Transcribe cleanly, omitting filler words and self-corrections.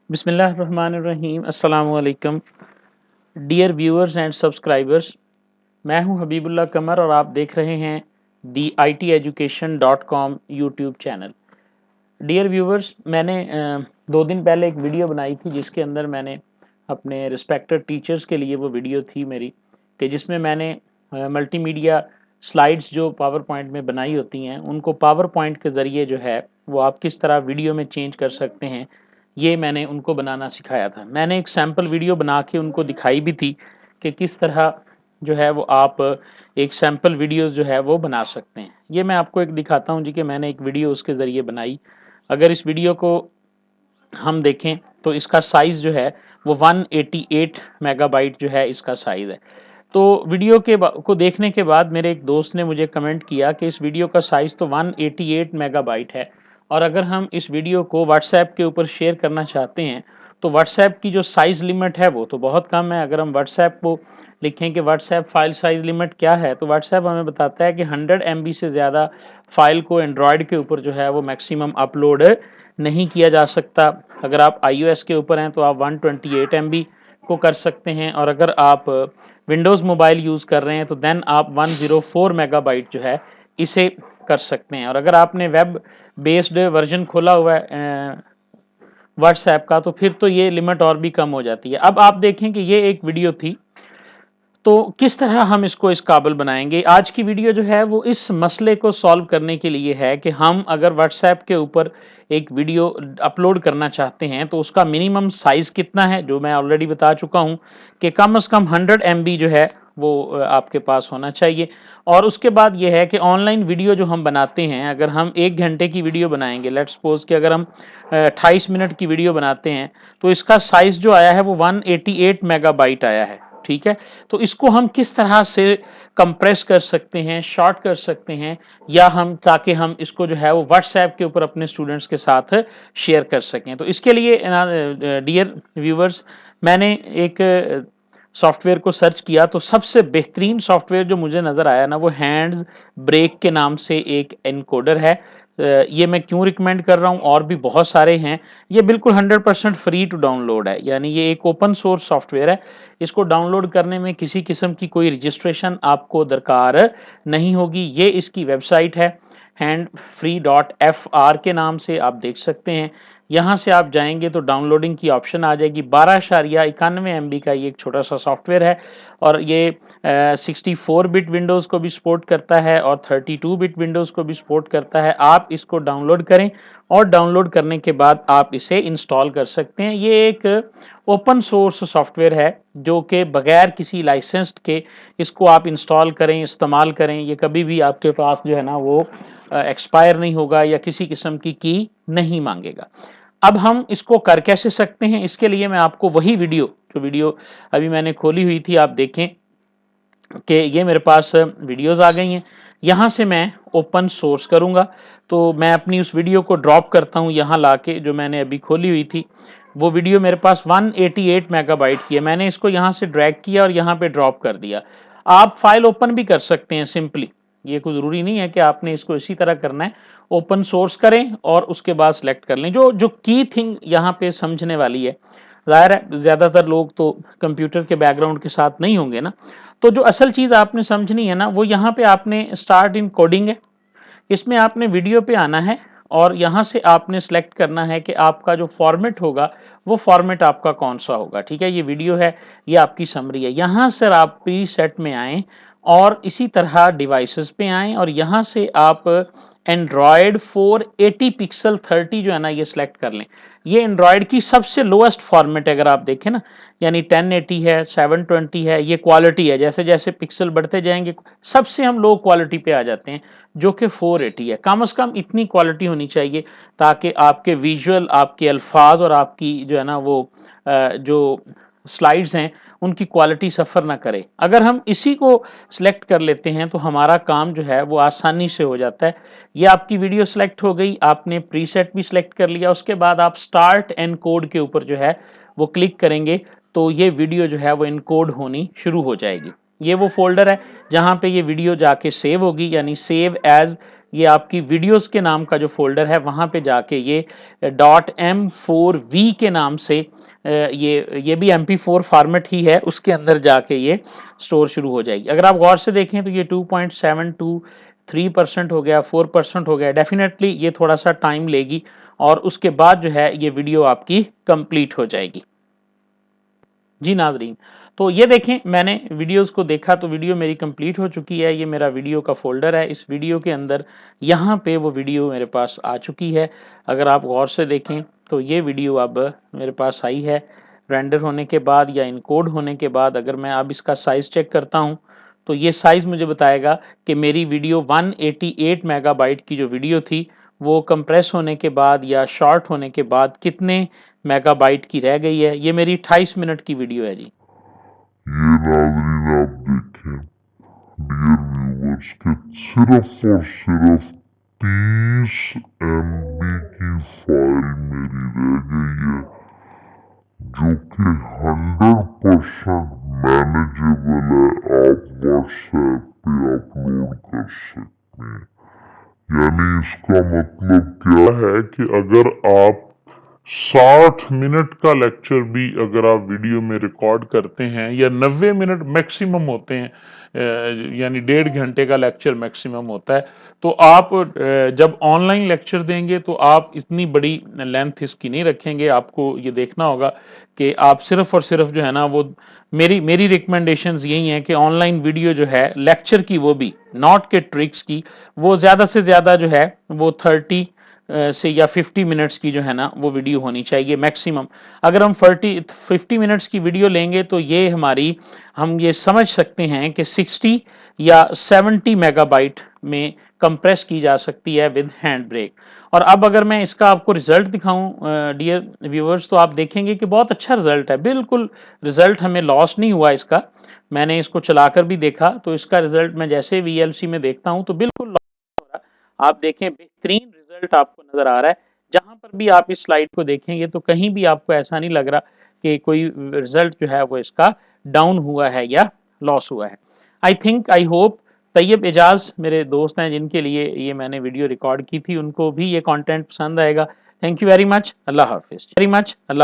बिस्मिल्लाहिर्रहमानिर्रहीम अस्सलाम वालेकुम डियर व्यूअर्स एंड सब्सक्राइबर्स। मैं हूं हबीबुल्लाह कमर और आप देख रहे हैं the ITeducation.com YouTube channel. Dear viewers, मैंने 2 दिन पहले एक वीडियो बनाई थी जिसके अंदर मैंने अपने रिस्पेक्टेड टीचर्स के लिए वो वीडियो थी मेरी कि जिसमें मैंने मल्टीमीडिया स्लाइड्स जो पावर पॉइंट में बनाई होती हैं उनको पावर पॉइंट के ज़रिए जो है वो आप किस तरह वीडियो में चेंज कर सकते हैं, ये मैंने उनको बनाना सिखाया था। मैंने एक सैम्पल वीडियो बना के उनको दिखाई भी थी कि किस तरह जो है वो आप एक सैम्पल वीडियोस जो है वो बना सकते हैं। ये मैं आपको एक दिखाता हूँ जी कि मैंने एक वीडियो उसके ज़रिए बनाई। अगर इस वीडियो को हम देखें तो इसका साइज़ जो है वो 188 मेगाबाइट जो है इसका साइज़ है। तो वीडियो को देखने के बाद मेरे एक दोस्त ने मुझे कमेंट किया कि इस वीडियो का साइज़ तो 188 मेगाबाइट है और अगर हम इस वीडियो को व्हाट्सएप के ऊपर शेयर करना चाहते हैं तो व्हाट्सएप की जो साइज़ लिमिट है वो तो बहुत कम है। अगर हम व्हाट्सएप को लिखें कि व्हाट्सएप फाइल साइज़ लिमिट क्या है तो व्हाट्सएप हमें बताता है कि 100 MB से ज़्यादा फाइल को एंड्रॉयड के ऊपर जो है वो मैक्सिमम अपलोड नहीं किया जा सकता। अगर आप iOS के ऊपर हैं तो आप 128 MB को कर सकते हैं और अगर आप विंडोज़ मोबाइल यूज़ कर रहे हैं तो देन आप 104 मेगाबाइट जो है इसे कर सकते हैं। और अगर आपने वेब बेस्ड वर्जन खोला हुआ है व्हाट्सएप का तो फिर तो ये लिमिट और भी कम हो जाती है। अब आप देखें कि ये एक वीडियो थी, तो किस तरह हम इसको इस काबिल बनाएंगे। आज की वीडियो जो है वो इस मसले को सॉल्व करने के लिए है कि हम अगर व्हाट्सएप के ऊपर एक वीडियो अपलोड करना चाहते हैं तो उसका मिनिमम साइज़ कितना है, जो मैं ऑलरेडी बता चुका हूं कि कम से कम 100 MB जो है वो आपके पास होना चाहिए। और उसके बाद ये है कि ऑनलाइन वीडियो जो हम बनाते हैं, अगर हम 1 घंटे की वीडियो बनाएंगे, लेट्स सपोज कि अगर हम 28 मिनट की वीडियो बनाते हैं तो इसका साइज़ जो आया है वो 188 मेगाबाइट आया है। ठीक है, तो इसको हम किस तरह से कंप्रेस कर सकते हैं, शॉर्ट कर सकते हैं, या हम ताकि हम इसको जो है वो व्हाट्सएप के ऊपर अपने स्टूडेंट्स के साथ शेयर कर सकें। तो इसके लिए डियर व्यूवर्स, मैंने एक सॉफ्टवेयर को सर्च किया तो सबसे बेहतरीन सॉफ्टवेयर जो मुझे नज़र आया ना वो हैंड्स ब्रेक के नाम से एक एनकोडर है। ये मैं क्यों रिकमेंड कर रहा हूँ, और भी बहुत सारे हैं। ये बिल्कुल 100% फ्री टू डाउनलोड है, यानी ये एक ओपन सोर्स सॉफ्टवेयर है। इसको डाउनलोड करने में किसी किस्म की कोई रजिस्ट्रेशन आपको दरकार नहीं होगी। ये इसकी वेबसाइट है handfree.fr के नाम से, आप देख सकते हैं। यहाँ से आप जाएंगे तो डाउनलोडिंग की ऑप्शन आ जाएगी। 12.91 MB का ये एक छोटा सा सॉफ्टवेयर है और ये 64 बिट विंडोज़ को भी सपोर्ट करता है और 32 बिट विंडोज़ को भी सपोर्ट करता है। आप इसको डाउनलोड करें और डाउनलोड करने के बाद आप इसे इंस्टॉल कर सकते हैं। ये एक ओपन सोर्स सॉफ्टवेयर है जो कि बगैर किसी लाइसेंस्ड के इसको आप इंस्टॉल करें, इस्तेमाल करें, ये कभी भी आपके पास जो है ना वो एक्सपायर नहीं होगा या किसी किस्म की नहीं मांगेगा। अब हम इसको कर कैसे सकते हैं, इसके लिए मैं आपको वही वीडियो अभी मैंने खोली हुई थी, आप देखें कि ये मेरे पास वीडियोस आ गई हैं। यहाँ से मैं ओपन सोर्स करूँगा तो मैं अपनी उस वीडियो को ड्रॉप करता हूँ यहाँ लाके, जो मैंने अभी खोली हुई थी। वो वीडियो मेरे पास 188 मेगाबाइट की है। मैंने इसको यहाँ से ड्रैग किया और यहाँ पे ड्रॉप कर दिया। आप फाइल ओपन भी कर सकते हैं सिंपली, ये कोई ज़रूरी नहीं है कि आपने इसको इसी तरह करना है। ओपन सोर्स करें और उसके बाद सेलेक्ट कर लें। जो जो की थिंग यहाँ पे समझने वाली है, ज़ाहिर है ज़्यादातर लोग तो कंप्यूटर के बैकग्राउंड के साथ नहीं होंगे ना, तो जो असल चीज़ आपने समझनी है ना वो यहाँ पे आपने स्टार्ट इन कोडिंग है, इसमें आपने वीडियो पे आना है और यहाँ से आपने सेलेक्ट करना है कि आपका जो फॉर्मेट होगा वो फॉर्मेट आपका कौन सा होगा। ठीक है, ये वीडियो है, ये आपकी समरी है। यहाँ से आप प्रीसेट में आएँ और इसी तरह डिवाइसेस पे आएँ और यहाँ से आप एंड्रॉयड 480 पिक्सल 30 जो है ना ये सिलेक्ट कर लें। ये एंड्रॉयड की सबसे लोएस्ट फॉर्मेट है, अगर आप देखें ना, यानी 1080 है, 720 है, ये क्वालिटी है। जैसे जैसे पिक्सल बढ़ते जाएंगे सबसे हम लो क्वालिटी पे आ जाते हैं जो कि 480 है। कम से कम इतनी क्वालिटी होनी चाहिए ताकि आपके विजुअल, आपके अल्फाज और आपकी जो है ना वो जो स्लाइड्स हैं उनकी क्वालिटी सफ़र ना करे। अगर हम इसी को सिलेक्ट कर लेते हैं तो हमारा काम जो है वो आसानी से हो जाता है। ये आपकी वीडियो सिलेक्ट हो गई, आपने प्रीसेट भी सिलेक्ट कर लिया, उसके बाद आप स्टार्ट एनकोड के ऊपर जो है वो क्लिक करेंगे तो ये वीडियो जो है वो एनकोड होनी शुरू हो जाएगी। ये वो फोल्डर है जहाँ पे ये वीडियो जाके सेव होगी, यानी सेव एज ये आपकी वीडियोस के नाम का जो फोल्डर है वहाँ पे जाके ये .m4v के नाम से ये भी MP4 फॉर्मेट ही है, उसके अंदर जाके ये स्टोर शुरू हो जाएगी। अगर आप गौर से देखें तो ये 2.723% हो गया, 4% हो गया। डेफिनेटली ये थोड़ा सा टाइम लेगी और उसके बाद जो है ये वीडियो आपकी कंप्लीट हो जाएगी। जी नाजरीन, तो ये देखें मैंने वीडियोस को देखा तो वीडियो मेरी कंप्लीट हो चुकी है। ये मेरा वीडियो का फोल्डर है, इस वीडियो के अंदर यहाँ पे वो वीडियो मेरे पास आ चुकी है। अगर आप गौर से देखें तो ये वीडियो अब मेरे पास आई है रेंडर होने के बाद या इनकोड होने के बाद। अगर मैं अब इसका साइज़ चेक करता हूँ तो ये साइज़ मुझे बताएगा कि मेरी वीडियो 188 मेगाबाइट की जो वीडियो थी वो कंप्रेस होने के बाद या शॉर्ट होने के बाद कितने मेगाबाइट की रह गई है। ये मेरी 28 मिनट की वीडियो है जी। ये नाज़रीन आप देखें डियर व्यूवर्स के सिर्फ और सिर्फ 30 MB की फाइल मेरी रह गई है, जो कि 100% मैनेजेबल है। आप व्हाट्सएप पे अपलोड कर सकते हैं। यानी इसका मतलब क्या है कि अगर आप 60 मिनट का लेक्चर भी अगर आप वीडियो में रिकॉर्ड करते हैं या 90 मिनट मैक्सिमम होते हैं, यानी 1.5 घंटे का लेक्चर मैक्सिमम होता है, तो आप जब ऑनलाइन लेक्चर देंगे तो आप इतनी बड़ी लेंथ इसकी नहीं रखेंगे। आपको ये देखना होगा कि आप सिर्फ और सिर्फ जो है ना वो मेरी रिकमेंडेशंस यही हैं कि ऑनलाइन वीडियो जो है लेक्चर की, वो भी नॉट के ट्रिक्स की, वो ज़्यादा से ज़्यादा जो है वो 30 से या 50 मिनट्स की जो है ना वो वीडियो होनी चाहिए मैक्सिमम। अगर हम 50 मिनट्स की वीडियो लेंगे तो ये हम ये समझ सकते हैं कि 60 या 70 मेगाबाइट में कंप्रेस की जा सकती है विद हैंड ब्रेक। और अब अगर मैं इसका आपको रिजल्ट दिखाऊं डियर व्यूअर्स, तो आप देखेंगे कि बहुत अच्छा रिजल्ट है। बिल्कुल रिजल्ट हमें लॉस नहीं हुआ इसका। मैंने इसको चलाकर भी देखा तो इसका रिजल्ट मैं जैसे VLC में देखता हूं तो बिल्कुल आप देखें बेहतरीन रिजल्ट आपको नजर आ रहा है। जहां पर भी आप इस स्लाइड को देखेंगे तो कहीं भी आपको ऐसा नहीं लग रहा कि कोई रिजल्ट जो है वो इसका डाउन हुआ है या लॉस हुआ है। आई होप तैयब एजाज मेरे दोस्त हैं जिनके लिए ये मैंने वीडियो रिकॉर्ड की थी, उनको भी ये कंटेंट पसंद आएगा। Thank you very much. Allah Hafiz. Very much. Allah.